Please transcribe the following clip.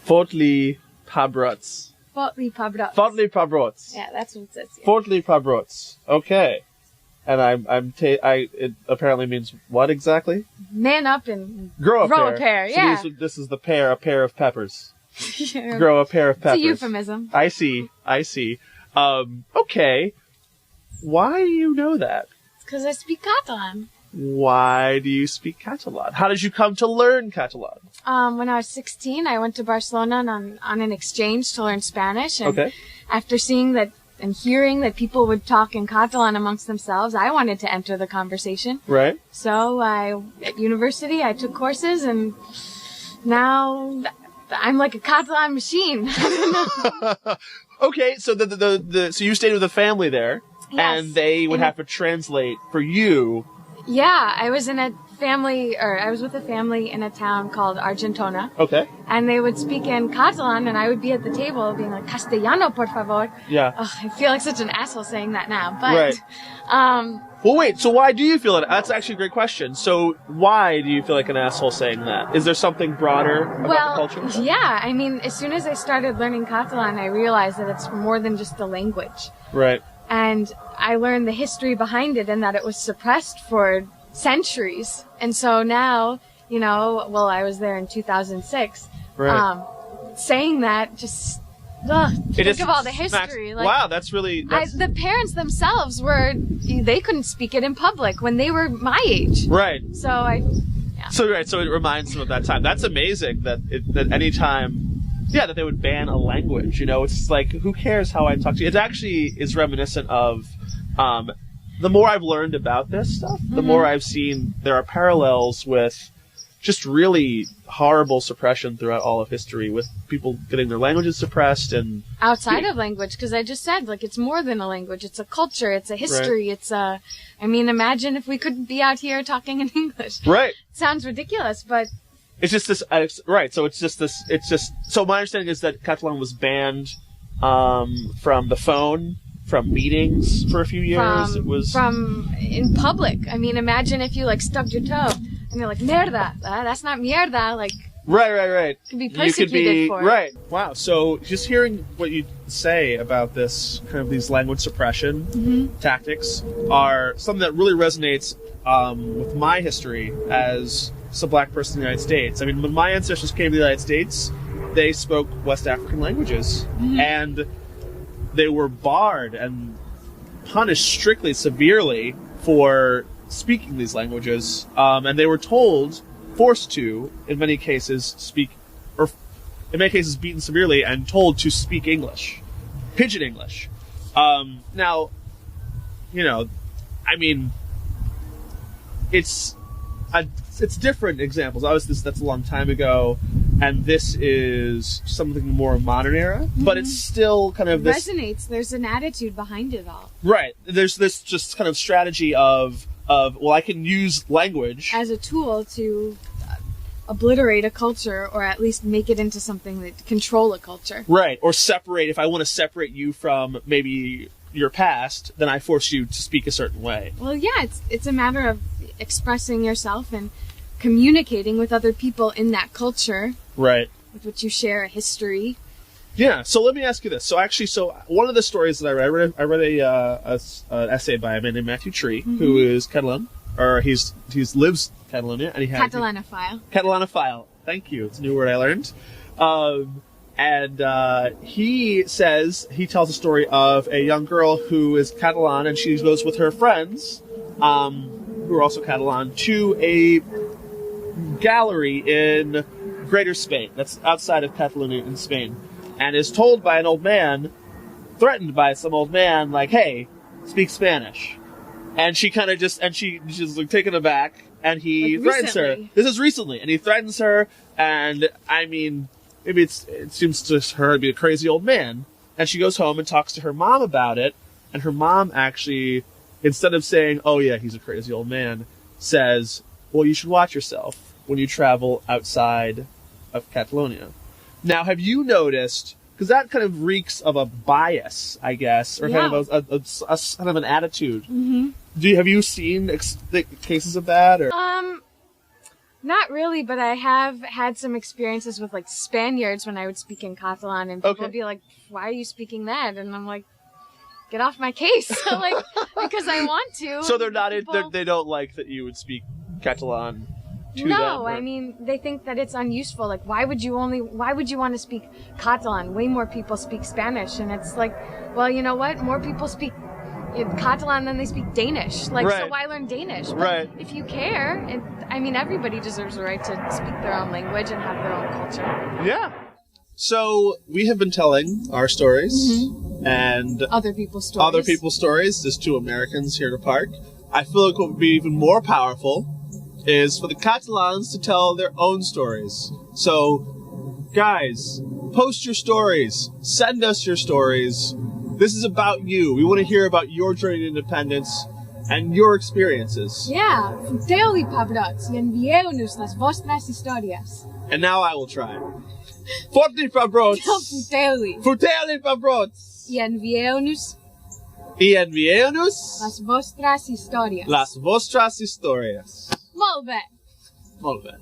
Fotli pabrots. Fotli pabrots. Fotli pabrots. Yeah, that's what it says here. Fotli pabrots. Okay. And it apparently means what exactly? Man up and grow a pear. So Yeah. this is a pair of peppers. Grow a pair of peppers. It's a euphemism. I see. Okay. Why do you know that? It's because I speak Catalan. Why do you speak Catalan? How did you come to learn Catalan? When I was 16, I went to Barcelona on an exchange to learn Spanish. And after seeing that and hearing that people would talk in Catalan amongst themselves, I wanted to enter the conversation. Right. So at university, I took courses, and now I'm like a Catalan machine. Okay, so so you stayed with a family there, yes, and they would have to translate for you. Yeah, I was with a family in a town called Argentona. Okay. And they would speak in Catalan, and I would be at the table being like, Castellano, por favor. Yeah. Oh, I feel like such an asshole saying that now, but... Right. Well, wait, so why do you feel it? That's actually a great question. So why do you feel like an asshole saying that? Is there something broader about the culture? Yeah, I mean, as soon as I started learning Catalan, I realized that it's more than just a language. Right. And I learned the history behind it and that it was suppressed for centuries. And so now, I was there in 200006. Right. Saying that just... think of all the history. Wow, that's really... the parents themselves they couldn't speak it in public when they were my age. Right. So So it reminds them of that time. That's amazing that any time... Yeah, that they would ban a language, It's like, who cares how I talk to you? It actually is reminiscent of... the more I've learned about this stuff, the more I've seen there are parallels with just really horrible suppression throughout all of history, with people getting their languages suppressed and... Outside of language, because I just said, it's more than a language. It's a culture, it's a history, right. Imagine if we couldn't be out here talking in English. Right. It sounds ridiculous, but... It's just this... right, so So my understanding is that Catalan was banned from the phone, from meetings for a few years. From in public. I mean, imagine if you, stubbed your toe, and you're like, mierda, that's not mierda, Right. Could be persecuted for it. Right. Wow. So just hearing what you say about this kind of these language suppression tactics are something that really resonates with my history as a black person in the United States. I mean, when my ancestors came to the United States, they spoke West African languages, and they were barred and punished strictly, severely for speaking these languages, and they were forced to, in many cases, beaten severely and told to speak English, pidgin English. Now, it's different examples. Obviously, that's a long time ago, and this is something more modern era, but it's still kind of this... resonates. There's an attitude behind it all. Right. There's this just kind of strategy of I can use language as a tool to obliterate a culture, or at least make it into something that control a culture. Right. Or separate. If I want to separate you from maybe your past, then I force you to speak a certain way. Well, yeah, it's a matter of expressing yourself and communicating with other people in that culture. Right. With which you share a history. Yeah. So let me ask you this. So one of the stories that I read an essay by a man named Matthew Tree, who is Catalan, or he lives in Catalonia, and he had Catalanophile. Thank you. It's a new word I learned. He tells a story of a young girl who is Catalan, and she goes with her friends, who are also Catalan, to a gallery in Greater Spain. That's outside of Catalonia in Spain. And is told by an old man, threatened by some old man, like, hey, speak Spanish. And she kind of she's taken aback, and he threatens her. This is recently. And he threatens her, and maybe it seems to her to be a crazy old man. And she goes home and talks to her mom about it, and her mom actually, instead of saying, oh yeah, he's a crazy old man, says, well, you should watch yourself when you travel outside of Catalonia. Now, have you noticed, because that kind of reeks of a bias, I guess, or kind of a kind of an attitude. Have you seen cases of that? Or? Not really, but I have had some experiences with like Spaniards when I would speak in Catalan, and people would be like, "Why are you speaking that?" And I'm like, "Get off my case!" Like, because I want to. So they're not. They don't like that you would speak Catalan. To no, them, I mean they think that it's unuseful. Like, why would you want to speak Catalan? Way more people speak Spanish, and it's like, well, you know what? More people speak Catalan than they speak Danish. Like, so why learn Danish? But if you care, I mean, everybody deserves the right to speak their own language and have their own culture. Yeah. So we have been telling our stories and other people's stories. There's two Americans here in the park. I feel like what would be even more powerful is for the Catalans to tell their own stories. So, guys, post your stories. Send us your stories. This is about you. We want to hear about your journey to independence and your experiences. Yeah, futeu-li, pebrots, i envieu-nos les vostres històries. And now I will try. Forti, pebrots! Futeu-li. Futeu-li, pebrots! I envieu-nos les vostres històries. Les vostres històries. Molt bé. Molt bé.